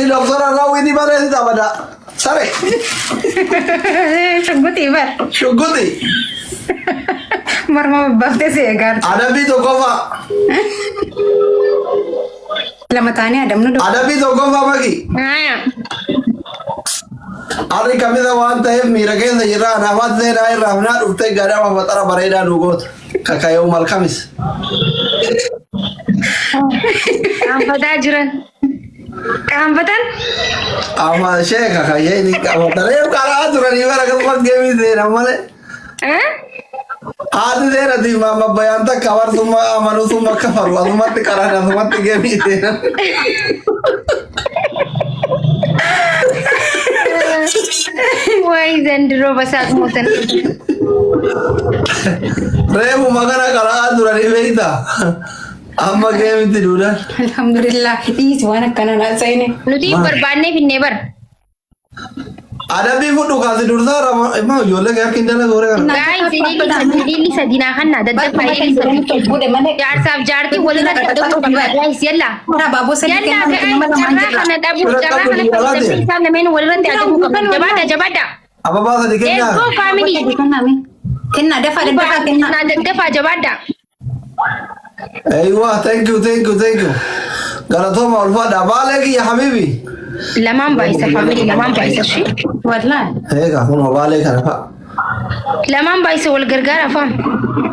dokter rawi di mana sih pada? Sare. Syuguti bar. Syuguti. Marma bafte sih kan. Ada bi toko pak. Lamatannya ada menurut. Ada bi toko pak lagi. Hari kami tawan teh mira kaya jira nawat teh rai ramna ukte gada ma batara bareda nugot. Kakak mal Kamis. Kampatan juran. Kampatan? Ama Syekh kakak ya ini kampatan. Ya kala aturan ibarat kalau game itu namanya. Adu deh nanti mama bayanta kawar semua manu semua kafar. Walau mati karena mati game itu. Wah, zendro basat mutan. Remu makan kala aturan ibarat. Amma game itu dulu. Alhamdulillah. Ini semua anak kanan saya ini. Nuti berbannya pinne bar. Ada bi foto kasih dulu sara emang jualnya kayak kindernya goreng. Guys, ini sadina kan ada pakai ini. Jar sab jarti boleh nak ada tu guys yalla. Ora babu saya Yalla jangan kan ada bu jangan kan kita nemen boleh nanti ada bu jabada. Apa bahasa dikitnya? Let's go family. Kenna defa kenna. Nada defa jabada. ايوه ثانك يو قالتهم الفؤاد عبالك يا حبيبي لمن بايسه family لمن بايسه شي والله هيك اكون عبالك انا لمن بايسه والغرغره فهم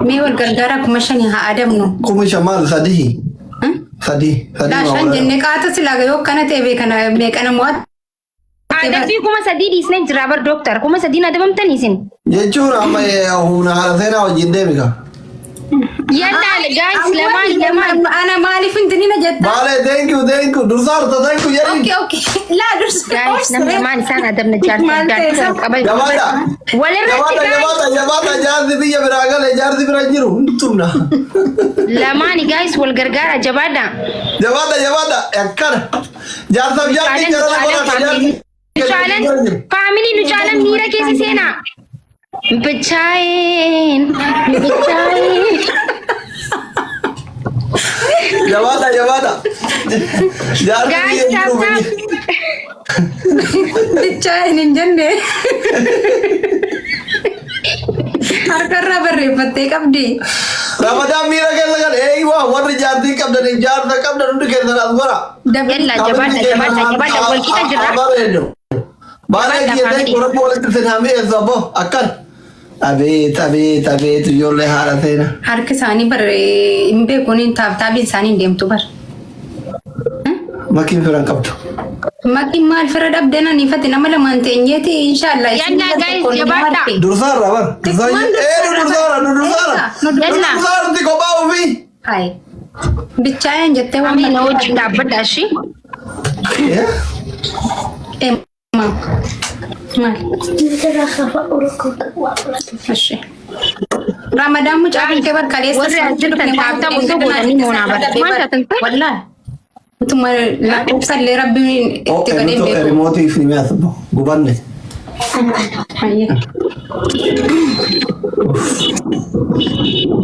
مي والغرغره كمشني ها ادم نو كم شمال صديه صدي لا عشان جنكات سلاغيو كانت ابي كان ميكنا موت ada bi kuma sadidi isne jrabar doctor kuma sadina da bamtani sin يجور اما هنا على ثنا وجندمك يلا guys لمن انا مالي فهمتني نجد بالي ثانك يو درسار ثانك يو يا اوكي لا درس guys نمر ما انسان ادم نجار قبل ولا جماعه جارتي بيا براغل جارتي براجرو انتمنا لماني guys والغرغره جبادا اكر جارتي family nu jalan mira kesi sena becain jawada guys becain jande harkarra berre patte kabdi Ramadan mira ke lagan wah war jarti kab dan jarta kab dan undu ke dan azwara yalla jabada wal kita jira bare ki dai kora boleh tersenami ezabo akan abet yolle haratena har ke sani bar imbe konin tab sani dem to bar makin firan kapto makin mal farad abdena ni fatina mala mantenyeti inshallah yalla guys jabada dursar rabar dursar dursar di ko bawo fi hai bicayan jette wa mami no jabada shi ما ماشي رمضان مش عارف كيف كاليس والله ثم لا توصل لربي تقدم ريموتي في مياه غبنه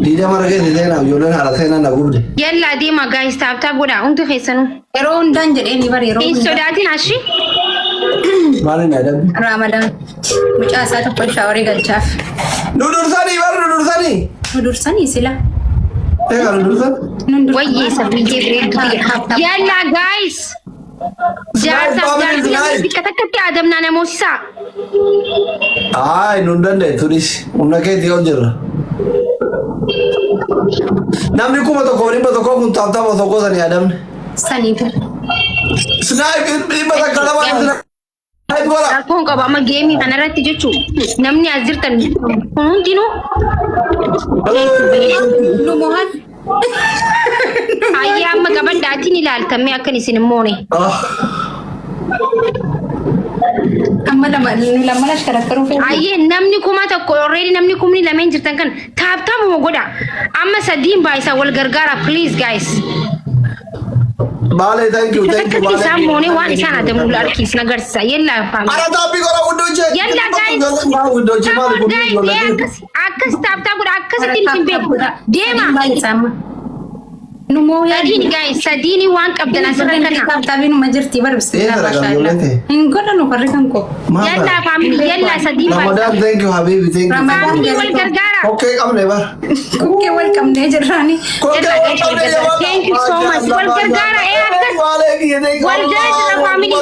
دي ده مره كده ده انا يقولون على ثنا نقول يلا دي ما جايز تاب ولا انتو خيسنو يرون دنجر اني بار يرون ايه سوداتي ناشي مالنا ده رمضان مش اسات كل شاوري قلچاف ندور ثاني سلا ايه قالوا ندور وي سبي جبريل يلا جايز جارس كتكت ادمنا نموسا nundan deh tulis unake diojera namni kuma to ko kun tata mo to ko sani adam sani to snipe ni bata kala ma snipe wala ko ko ba ma game kana ratti jechu namni azirtan dino lu mohan ayya ma gaban dati ni laltamme akan isin mone amma lama karakteru fe ayye namni kuma ta ko already namni kumni lamen jirtan kan tap mo goda amma sadin ba isa wal gargara please guys bale thank you bale samone wani sana da mular kis na garsa yalla fam ara ta bi gora wudoje yalla guys wudoje mal ko akas tap goda akas tin simbe dema نمو يا سديني جاي سديني وان قبضنا سرقنا تابين ما جرتي بر بسم إيه الله ما ترى شاء الله قبلته؟ نقول نفرقكم يلا فاميلي يلا سدين رمضان thank you حبيبي thank you رمضان. فاميلي والغرغارة اوكي كم نبر كوكي ويلكم نيجراني Thank you so much. والغرغارة ايه أكتر والجلد فاميلي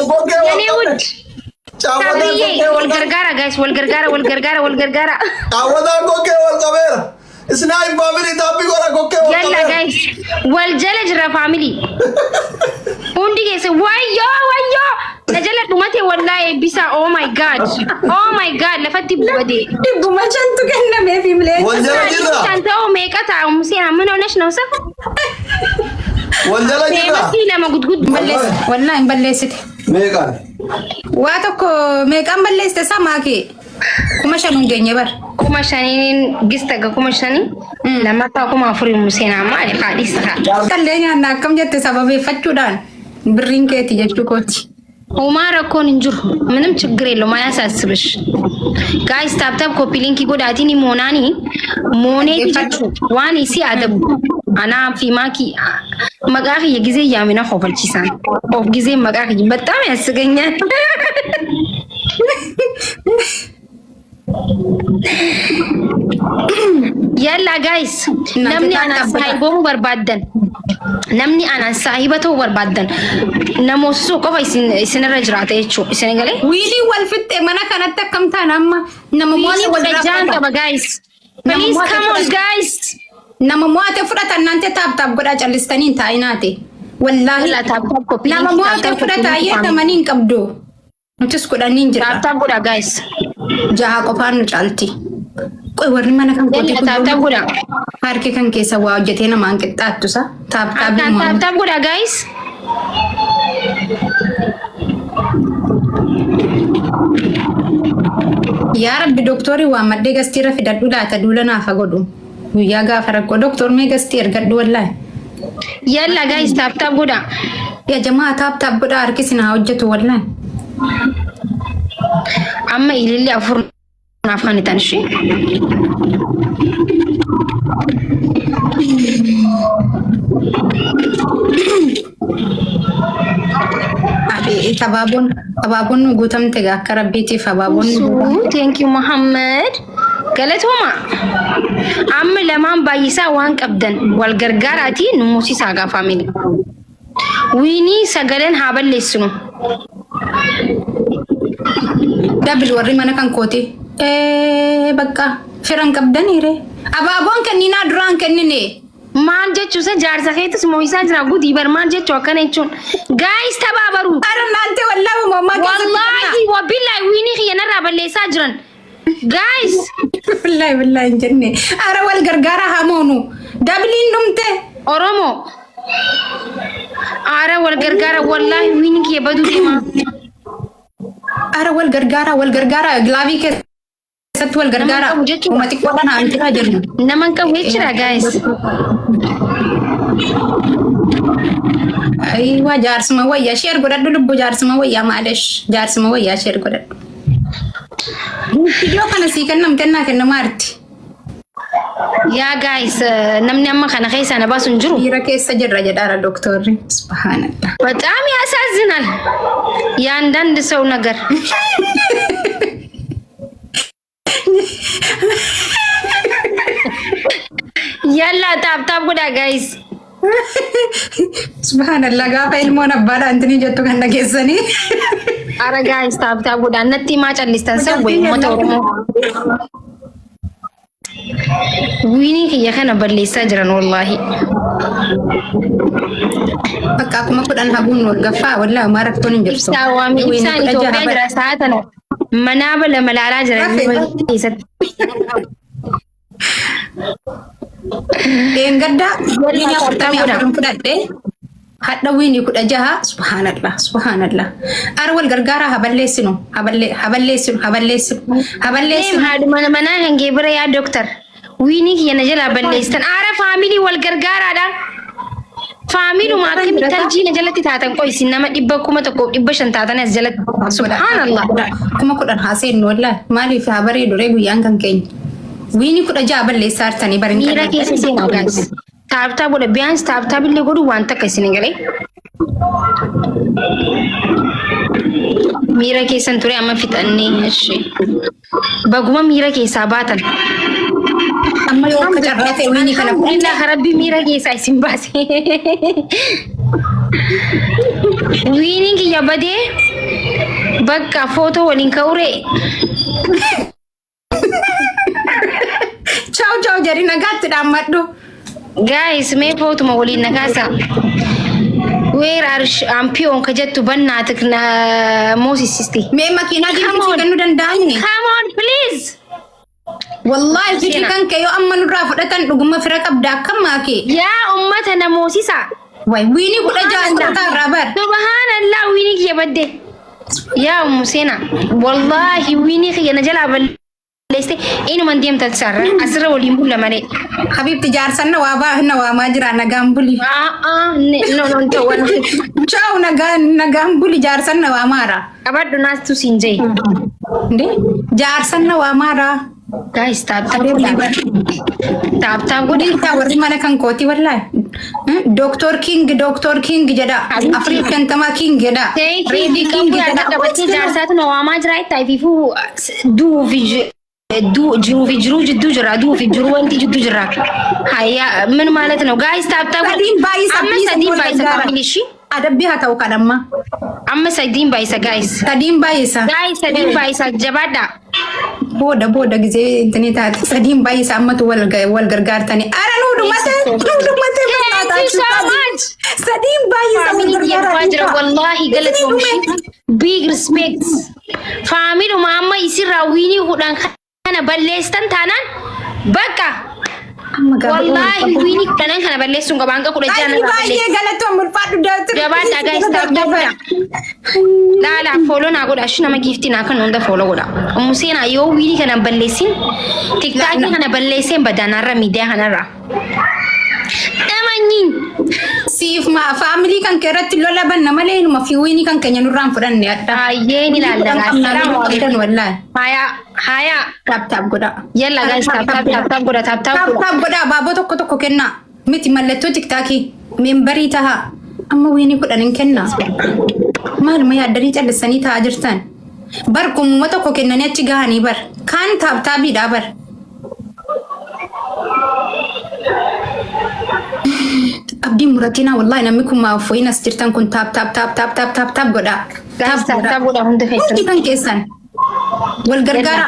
يعني ود تابعي والغرغارة guys والغرغارة والغرغارة والغرغارة عوضان كوكي والكاميرا سنايب فاميلي تابي ولا كوكي يلا guys والجلد فاميلي undi guys wayo najala dumate wallahi bisa oh my god lafati bubade دبو ما شنتو كنا ما في مليك والجلد جدا tanta o me kata musina mun onesh no sa والجلد me جدا masila magudgud بلس والله بلست ميكان واتكو ميكان بلست سماكي كما شنو جنيبر kuma shanin gistaga kuma shani lamata kuma furin musina ma ali qadisa كلنا أنا كم جت سببي فتشودان برينكتي جتوكوتي وما ركون نجر منم تشغري لو ما يساسبش guys tap copy link يقول اتيني موناني موني تشو واني سي ادب انا في ماكي مغاخي يجزي يامنا خوفل تشسان او جزي مغاخي በጣም ያስገኛል يلا guys نمني انا صاحبهم بربادن نمني انا صاحبته بربادن نموسو قفا يسن رجراته يچو سنغالي ويلي والفت منا كانت كم تنام نموالي والجان تبا guys please come on guys نموات فرات أنت تاب قد أجلستني تايناتي والله لا تاب كوبي نموات فرات أيه تمانين كبدو نتسكت أنين جرا تاب غدا guys جاها قفان نجالتي كوي ورني منا كم كوتي تاب غدا هاركي كان كيسا واجتينا ما انك تاتوسا تاب غدا guys يا رب دكتوري وامدي غستيرا في ددولا تدولنا فغدو ويا غافركو دكتور مي غستير غد والله يلا guys تاب غدا يا جماعه تاب غدا اركسنا وجته والله اما اللي افر نافخاني تنشي ابي تبابون غوتم تغا كربيتي فبابون ثانك يو محمد قالتهما ام لمان بايسا وان قبدن والغرغراتي نموسي ساغا فاميلي ويني سغلن هابل لسنو دبل وري مانا كان كوتي بقى فران قبدني ري ابابون كنينا دران كنني مان جچو سا جار سخيتس مويسا جرا غودي بر مان جچو كنيچون गाइस تبابرو ارن انت والله ماما والله وبالله ويني خينا رابل ساجرن गाइस والله جنني ارا والغرغره همونو دبلين نمته اورومو ارا والغرغره والله ويني كي بدو ديما ارا والغرغره غلافي كه ست والغرغره وما تكون انت راجل نمن كويچرا गाइस ايوه جارس ما ويا شير قدد لب جارس ما ويا معلش جارس ما ويا شير قدد فيديو كان سيكنم كنا مارتي يا गाइस نمني اما كان خيس انا باس نجرو يركي سجل رجدار دكتور سبحان الله በጣም ያሳዝናል ያንዳንድ ሰው ነገር يلا تاب غدا गाइस سبحان الله غافا المون ابدا انتني جتو كان كيسني ارا गाइस تاب غدا نتي ما چلستان سو وي متورمو ويني كي خنا بلي سجرن والله بقى كما كدان هبون وغفا والله ما ركتون جرسو ساوامي انسان تو بيدرا ساعتنا منابل ملالا جرن Enggada ini aku tanya orang pudade hadda wini kuda jaha subhanallah arwal gargara haballesino had mana hange bara ya doctor wini ki yana jala ballestan ara family wal gargara da family ma kan talji na jalati tatan koy sinama dibba kuma ta ko dibba shan tatan as jalat subhanallah kuma kudan hasin wallahi mali fi habari dore gu yankan ken wini kuda jaha balle sartani barin mira ke sina guys taabtaa godha biyaans taabtaa billee godhu waan takka isin galee miira keessan ture amma fixannee eshi baguma miira keessaa baatan amma yoo akka carraate wini kana illa harabbi miira keessaa isin baase wini kiyya badee bakka footoo waliin ka'ure ciao ciao jari nagaatti dhaammadhu guys mee footuma waliin nagaasa where are champion kajettu bannatik na Moses sisti mee makiinaa diimtuu kennu danda'ani come on please wallahi fiti kan kayo amma nurraa fudhatan dhuguma fira qabda akkamaa kee yaa ummata na Mosisa way wini kudha jaanta rabar subhanallah wini kiya badde yaa Musena wallahi wini kiya najala baleste inu man diem tatsarra asra wali mulla male habibti jaarsan na waba na wama jira na gambuli no to wan ciao na gambuli jaarsan na wamara abaddu nas tu sinjay ndi jaarsan na wamara guys tap godi ta warri mana kan koti wallahi Dr. King jada African tama King jada ready king jada kabati jarsat no wama jira taififu du jiru jiddu jira du fi jiru wanti jiddu jira haya min ማለት ነው guys tap sadin baisa family shi adabbi ha taw kadamma amma sadin baisa guys sadin baisa jabada boda gize internet at sadin baisa amma to wal gargartani ara no dumate so much sadin baisa family fajr wallahi galat mushi big respect family mama isira wini hudan kana balleestan tanan baka wallahi wini tanan kana balleesun gabanga kuda jana baye galato mul fadu dawtir jabada guys tap la follow na goda shi na magifti na kan onda follow goda musena yo wini kana balleesin tiktok kana balleesen badana ra media hanara amanin sif ma family kan kerat lola ban na male no mafi wini kan kanya nurran fudan ne adda ayeni la assalamu alaikum wallahi haya tap goda yalla guys tap goda tap goda babo tokko kenna miti malletto tiktok membari taha amma wini kudanin kenna mal ma yaddari chalsani ta ajirtan bar kum mata ko kenna ne ci gani bar kan tap bi da bar abdi muratina wallahi namikum ma foina stirtan kun tap goda tap goda hunde faysan kan kesan wal gargara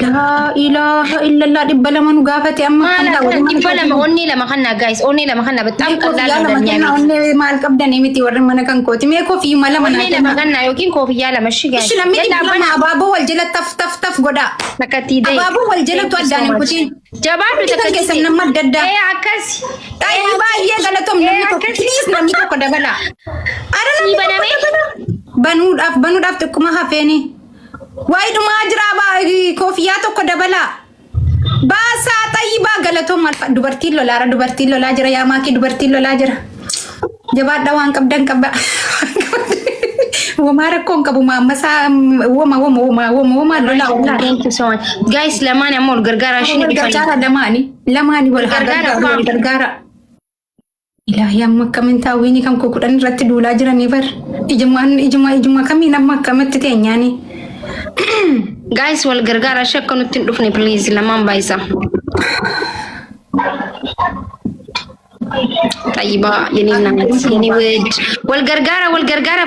la ilaha illallah dibbala manu gafati amma kanda dibbala ma onni lama kanna guys onni lama kanna betam kallala danya onni mal qabdani miti warra mana kan koti me ko fi mala mana onni lama kanna yokin ko fi yala mashiga yalla bana babu wal jala taf goda nakati dai babu wal jala to adani kuti jabadu takati kesan namma dadda akasi ay ba ye galatom namni ko please namni ko dabala ara baname banu daf to kuma hafeni wai duma jira ba kofiya to ko dabala ba sa tayiba galatom mal dubarti lola jira ya ma ki dubarti lola jira jaba dawan kabdan kabba wo mara kon kabu ma masa wo ma lola thank you so much guys lamani amol gargara shini gargara lamani wal gargara ilahi amma kamenta wini kam ko kudan ratti dula jira ni bar ijma kamina amma kamatti tenyani guys wal gargara shakkanu tin dufni please laman baisa طيبة يعني نعت يعني ود والجرجارة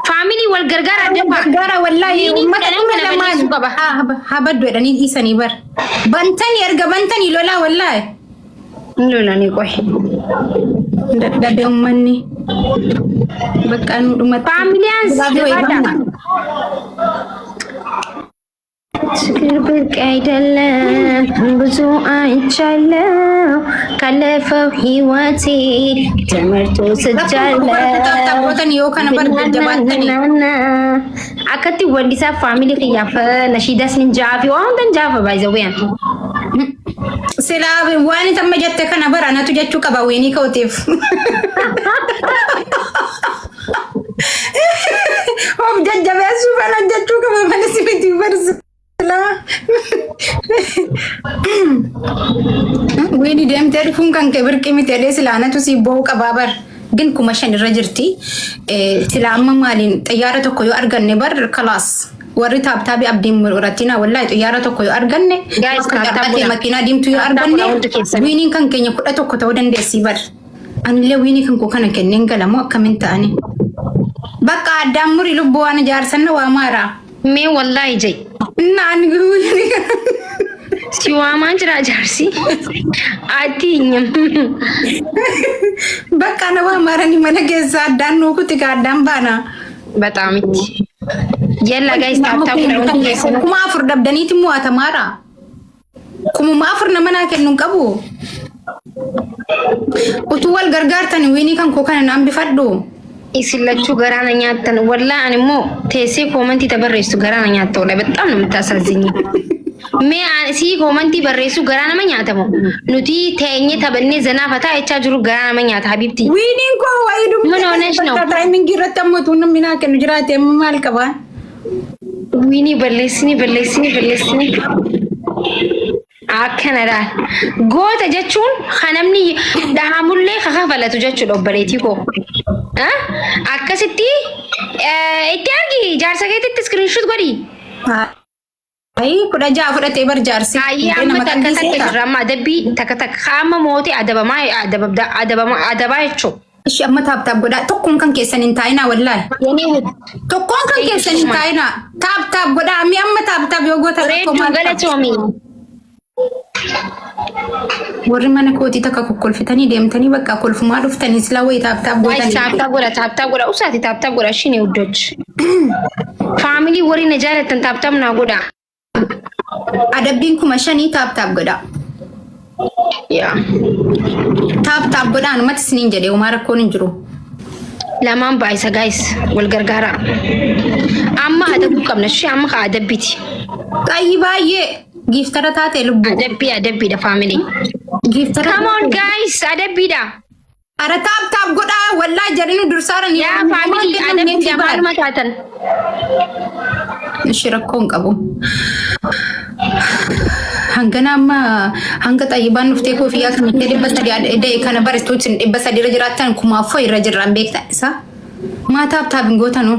family والجرجارة جرجارة والله ما لما هبدو يعني إيساني بر بنتني أرجع بنتني لولا والله لولا نيكوي ده أمني بكان family ስክርብቅ አይደለም ብዙ አይቻለው ካለፈው ህይወቴ ተመርቶ ስጃለው አከቲ ወሊሳ ፋሚሊ ከያፈ ነሺዳስ ንጃፊ ወንደን ጃፈ ባይዘውያን ስላብ ዋኒ ተመጀተ ከነበረ አናቱ ጀቹ ቀባዌኒ ከውቴፍ ኦም ጀጀበሱ ፈነ ጀቹ ከበመለስ ቢቲ በርስ Wini deemtee dhufuun kan kee birqii miti jedhee silaanatu si bo'uu qabaabar. ግን kuma shan irra jirti. Sila amma maaliin xiyyaara tokko yoo arganne bar kalaas. Warri taabtaabii abdiin muratina wallahi xiyyaara tokko yoo arganne. Makiinaa diimtuu yoo arganne wiiniin kan keenya 11 ta'uu dandeessi bar. Anillee wiinii kan koo kana kenneen galamoo akkamiin ta'ani. Bakka addaan muri lubbuu waan ijaarsanna waa maaraa. Mee wallahi jay. Naan wiinii. Si waamaan jira jaarsi. Atiinyam. Bakka na waa maarani mana keessa addaan nuukuti ka addaan baana. Bataamitti. Yalla guys taabtaa kuma afur dabdaniiti mo'ata maara. Kuma afur nama naa kennu qabu. Utuu wal gargaartani wiinii kan koo kana naan bifadhu. Isilachuu garaana nyaattan wallahi ani immoo teessee koomantii tabarreessu garaana nyaatta wala በጣም ነው የምታሳዝኝ. Mee si koomantii barreessu garaa nama nyaatamu nuti teenye taphannee zanaa fataa jechaa jiru garaa nama nyaata habibti. Wiiniin koo wayii dhumte. Mun oonesh no. Taayimingi irratti ammoo tuun namni naa kennu jiraate maal qabaa? Wiinii balleessini. Akkanadha. Goota jechuun kanamni dhahamullee kakafalatu jechuudha obboleetii koo. Akkasitti itti argi jaarsa keetitti screenshot godhi. Ayi kuda jaa fudhatee bar jaarsi. Ayi amma takka jirama adabbii takka qaama mootii adabaa jechuudha. Ishi amma taab godhaa tokkoon kan keessan hin taa'inaa wallahi. Tokkoon kan keessan hin taa'inaa taab godhaa mi amma taab yoo goota. Reetu galatoomi. Warri mana kootii takka kokkolfitanii deemtanii bakka kolfumaa dhuftanii silaa wayii taab godhanii. Taab godha usaati taab godha shini uddochi. Faamilii warri na jaalatan taab naa godha. Adabbiin kuma shanii taab godha. Yaa. Taab godhaan mati siniin jedhee homaa rakkoon hin jiru. Lamaan baay'isa guys wal gargaara. Amma adabuu qabna shi amma ka adabbiiti. Qayyi baay'ee giiftara taate lubbu. Adabbiidha faamilii. Giiftara. Come on guys adabbiidha. Ara taab godhaa wallahi jarinu dursaaran. Yaa faamilii adabbiidha maaluma taatan. Ishi rakkoon qabu. Hangana amma hanga xayyibaan nuftee koofiyyaa kan itti dhibba sadii kana baristuutiin dhibba sadii irra jiraatan kumaafoo irra jirran beektan isaa. Maataaf taabin gootanu.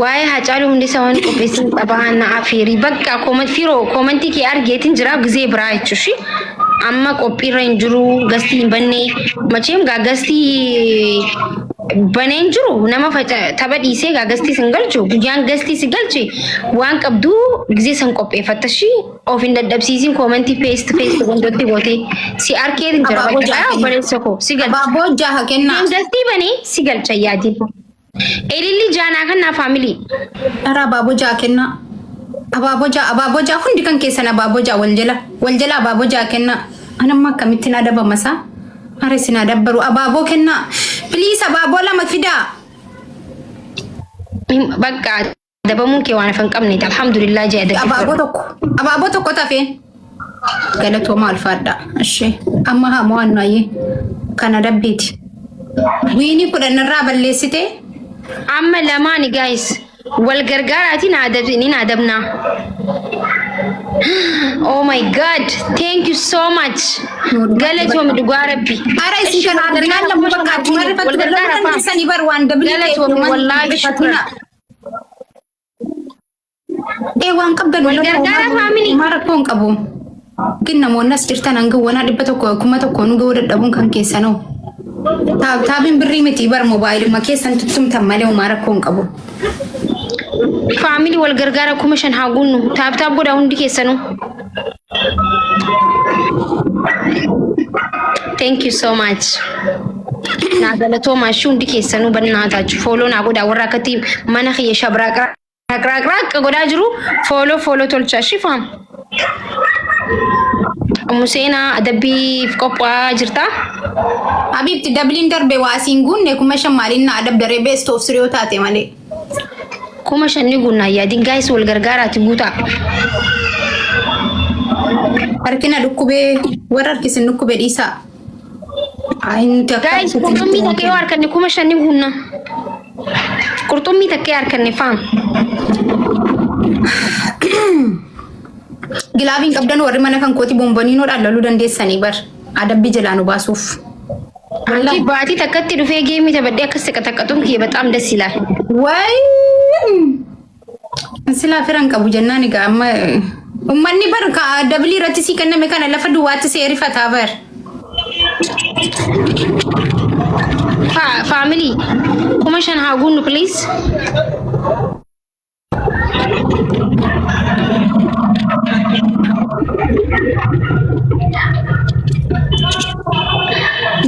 Waa'ee Hacaaluu Hundeessaa waan qopheessin qabaan afiirii bakka koomantii kee argeetiin jira gizee biraa jechuushi. Amma qophiirra hin jiru gastii hin banne macheem gaa gastii baneen jiru nama tapha dhiisee gaa gastii sin galchu guyyaan gastii si galche waan qabdu gizee san qopheeffatta shi of hin dadhabsiisin koomantii face wantooti goote si arkeetiin jira bakka obboleessa koo si galcha. Abaaboo jaha kennaa. Gastii banee si galcha yaadin. Elilli jaanaa kan naa faamilii. Ara abaaboo jaha kennaa. Abaaboo jaha hundi kan keessan abaaboo jaha wal jala abaaboo jaha kennaa. Anamma akkamittiin adabamasaa? Ara isin adabbaru abaaboo kennaa. Please abaaboo lama fidaa. Bakka adabamuun kee waan afaan qabne alhamdulillah jee adabbii. Abaaboo tokko tafee. Galatooma alfaadha. Ishee amma haa mo'annu ayyee kan adabbiiti. Wiinii 10 irraa balleessitee. Amma lamaani guys wal gargaaraatiin adabnaa. Oh my god, thank you so much. Galatoom dhugaa rabbi. Ara isin kan arginaan lamu bakka wal gargaara sanii bar waan dabli. Galatoom wallahi shukran. Waan qabdan wal gargaara faamilii. Mara koon qabu. Kin namoonni as jirtan hanga wanaa 100 nu ga'uu dadhabuun kan keessanoo. Taabin birrii miti bar moobaayiluma keessan tuttumtan malee mara koon qabu. Family wal gargaara 5,000 haa gunnu taab godha hundi keessanu. Thank you so much. Na galatooma shi hundi keessanu bannaataachu follow na godha warra akkati mana kiyya shabraaq godhaa jiru follow tolcha shi faam. Museena adabbiif qophaa jirta. Habibti dabliin darbe waasiin gunne 5,000 maaliin na adab daree best of siriyoo taate malee. 5,000 gunnaa yaadin guys wal gargaaraati guutaa. Harkina dhukkubee warra harkisin dhukkubee dhiisaa. Guys kunuunmi takee harkanni 5,000 gunnaa. qurxummii takkee harkanne faam. Gilaabiin qabdan warri mana kan kooti bomboniinoodhaan loluu dandeessanii bar adabbii jalaa nu baasuuf. Anki baatii takkatti dhufee geemii taphadhee akkas taqqatuun kiyya bataam des ilaal. Wayi silaa firan qabu jennaan egaa amma ummanni bar ka dabalii irratti sii kenname kana lafa duwwaatti seerifataa bar. Family, kuma shan haa guunnu please.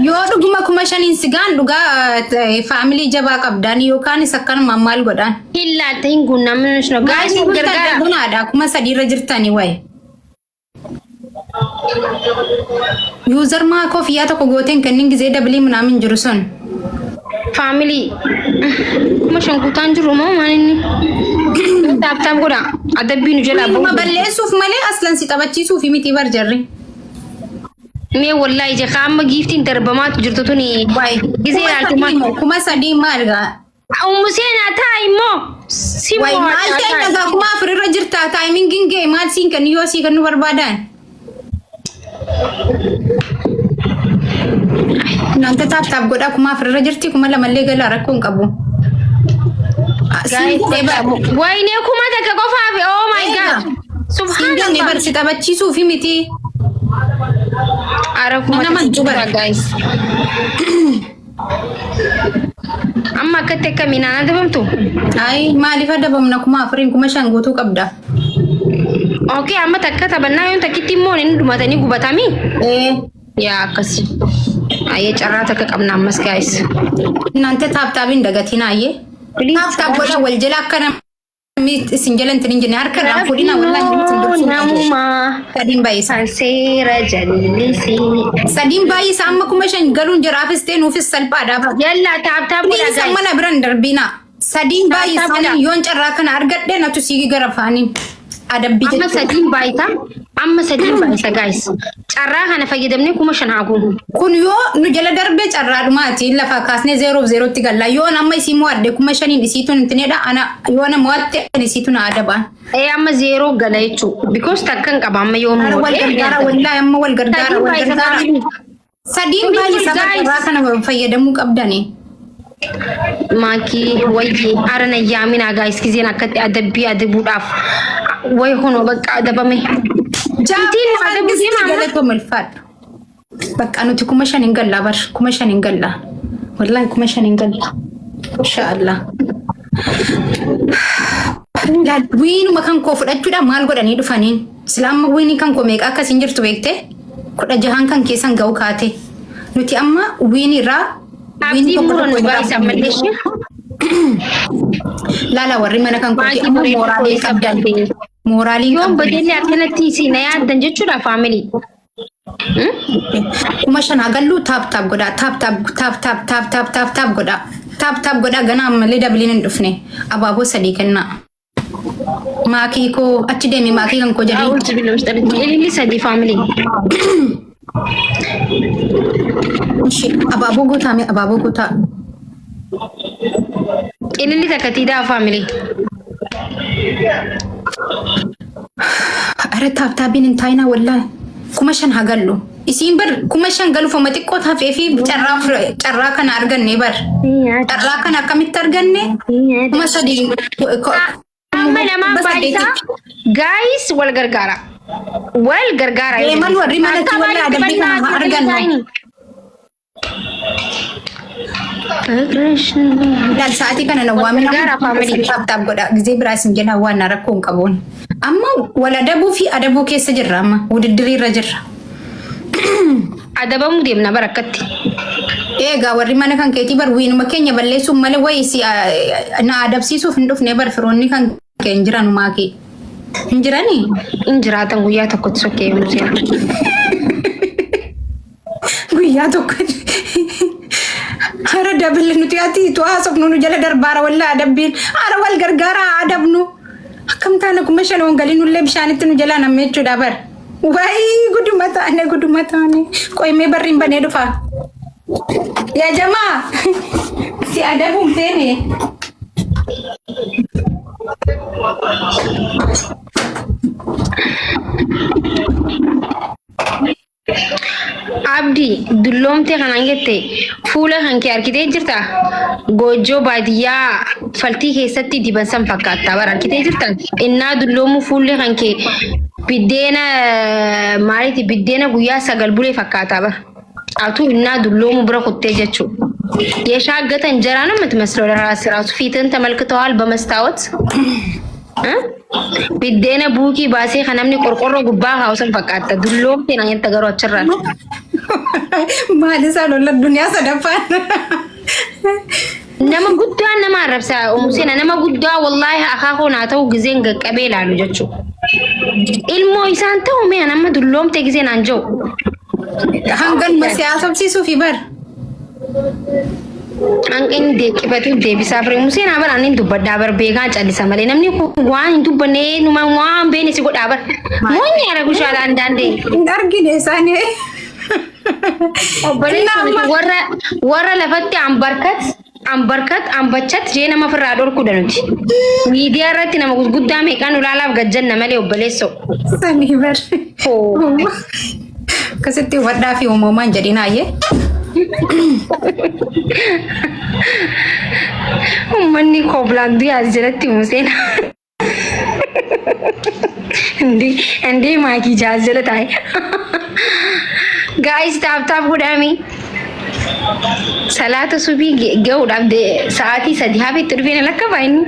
Yoo dhuguma kuma shaniin sigaan dhugaa family jabaa qabdan yookaan isa akkanuma maal godhan. Hillaata hin guunnamne shino guys gargaara. Gunaadha kuma sadii irra jirtanii wayi. User maa koofiyyaa tokko gooteen kennin gizee dabalii minaamin jiru sun. Family, kuma shan kutaan jiru moo maalinni? Taaptaam godha adabbii nu jalaa bahu. Balleessuuf malee aslan si taphachiisuuf miti bar jarri. Mee wallahi je qaama giiftiin darbamaatu jirtu tuni gizee ilaaltuma kuma sadii maal gaa? Museen taa immoo si wayi maal ta'e dhagaa kuma afurirra jirta taayimingiin gee maal siin kennu yoo sii kennu barbaadan. Nanta taap godha kuma afurirra jirti kuma lamallee galaa rakkoon qabu. Wayne kuma takka qofaaf oh my god. Subhanallah bar si taphachiisuuf miti. Ara kuma nama guys. Amma akkatti akkaminaan adabamtu? Ay maaliif adabamna kuma afurin kuma shan guutuu qabda. Okay, amma takka taphannaa yoon takkitti immoo inni dhumatanii gubatamii? Yaa akkasi. Ayyee carraa takka qabna ammas guys. Nante taaptaabiin dagatiin ayyee. Taaptaab godha wal jala akkana isin jalan tinin jenne harka irraan fuudhina wallahi namuma sadiin baay'isa. Seera jalisi. Sadiin baay'isa amma kuma shan galuun jiraafis ta'e nuufis salphaadha. Yalla taaptaab godha guys. Mana biran darbina. Sadiin baay'isa yoon carraa kana argadhe natu sii gara faaniin. Adabbii amma sadiin baay'isa guys. Carraa kana fayyadamne kuma shan haa guunu. Kun yoo nu jala darbee carraa dhumaati lafa kaasnee 0-0 tti galla. Yoo amma isii mo'adde kuma shaniin isiituun intinedha ana yoo na mo'atte isiituun adabaan. Amma 0 gala jechuudha. Because takkan qaba amma yoo nu wal gargaara wallahi amma wal gargaara. Sadiin baay'isa carraa kana fayyadamuu qabdani. Maakii wayii arana yaamina guys kizeen akkatti adabbii adabuudhaaf way hono bakka adabame. Jaatiin adabbii galato malfaad. Bakka nuti kuma shan hin galla bar kuma shan hin galla. Wallahi kuma shan hin galla. Inshallah. Wiinu makan koo fudhachuudha maal godhanii dhufaniin. Islaama wiini kan koo meeqa akkasiin jirtu beekte? 16 kan keessan ga'u kaate. Nuti amma wiini irraa abdi muron guys amaleshi lala warri mana kan kooti amma mooraalii qabdan mooraalii yoon badeelli akkanatti siina yaaddan jechuudha family kuma shan hagallu taap godha gana ammallee dabiliin hin dhufne abaaboo sadii kenna maakii koo achi deemi maakii kan koo jedhee ililli sadii family Ababo gota me ababo gota. Ililli takatiida family. Are taaptaabiin hin taayina wallahi. Kuma shan hagallu. Isiin bar kuma shan galu fama xiqqoo taafee fi carraa kana arganne bar. Carraa kana akkamitti arganne? Kuma sadii. Amma lamaan baay'isaa guys wal gargaara. Wal gargaara. Eemal warri mana walla adabbii kana arganne. Dan saati kana nawwaamina taap godha gizee biraas hin jedha waan rakkoon qabuun amma wala adabuu fi adabuu keessa jirra amma wudiddiriirra jirra adabamuu deemna barakkatti eegaa warri mana kan keetii bar wiinuma keenya balleessuun malee wayisi na adabsiisuuf hin dhufne bar firoonni kan keen jiran maakii hin jiranii hin jiraatan guyyaa tokkotti sokkee yoo nuti guyyaa tokko Hara dabil nuti ati tu asok nunu jala darbara walla adabin ara wal gargara adabnu akam tana kuma shan ongalin ulle bishanitti nu jala namechu dabar wai gudumata ne koy me barrin bane dufa ya jama si adabum tene Abdi dullomte kanangette fuula hanke arkite jirta gojo badiya falti keessatti dibansan fakkaata bar arkite jirta inna dullomu fuule hanke biddeena maaliti biddeena guyyaa sagal bulee fakkaata bar atu inna dullomu bira kutte jechu የሻገተን ጀራ ነው የምትመስለው ለራሱ ፊትን ተመልክተዋል በመስታወት ቢደነ ቡኪ ባሴ ከነምኒ ቆርቆሮ ጉባ ሀውሰን ፈቃተ ዱሎም ተናየን ተገሩ አቸራል ማለሳ ነው ለዱንያ ሰደፋን ነማ ጉዳ ነማ ረብሳ ሙሴና ነማ ጉዳ ወላሂ አኻሆና ተው ግዜን ገቀቤላሉ ጀቹ ኢልሞ ኢሳንተው ሜናማ ዱሎም ተግዜን አንጆ hangan masiyasam si sufi bar angin dekibatu debisa fre musen abar anin dubadda bar bega chalisa male namni ko wan dubane numa wan bene si goda bar monya ara gushala andande ndargine sane obale warra lafatti ambarkat ambachat je nama farrador kudanuti media ratti nama gudda me kanu lalaf gajjanna male obaleso sani bar ho kasatti wadda fi umuman jadina ye ummanni koblandu yazirati musena ndi maki jazilata hai guys tap gudami salatu subi gauda de saati sadiha bi turbina lakabaini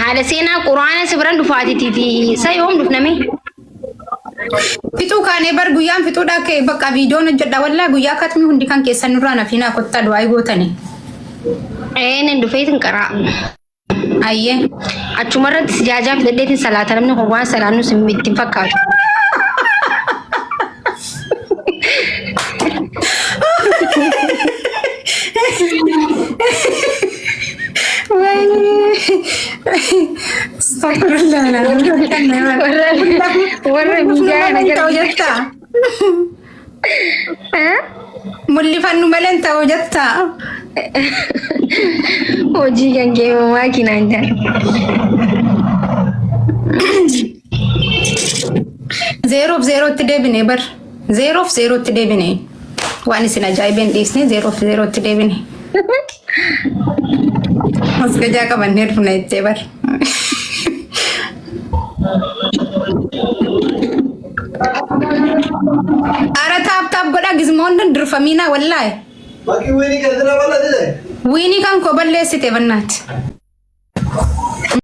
hala sena qur'ana sibran dufati titi sayom dufnami fitu kane bar guyam fitu da ke bakka video na jadda walla guya katmi hundi kan ke sanura na fina kotta do ay gotane enen du feitin qara ayye achumarat sijaja fidetin salata namni ko wan salanu simmitin fakkatu warra biya nagar tawjatta mulli fannu malen tawjatta oji gange mama kinanja zero tdebine bar zero tdebine wani sina jaiben disne zero tdebine Maska jaka banner puna itte bar. Ara tap goda gizmon dan durfamina wallahi. Maki wini kan dana bala dile. Wini kan ko balle site bannat.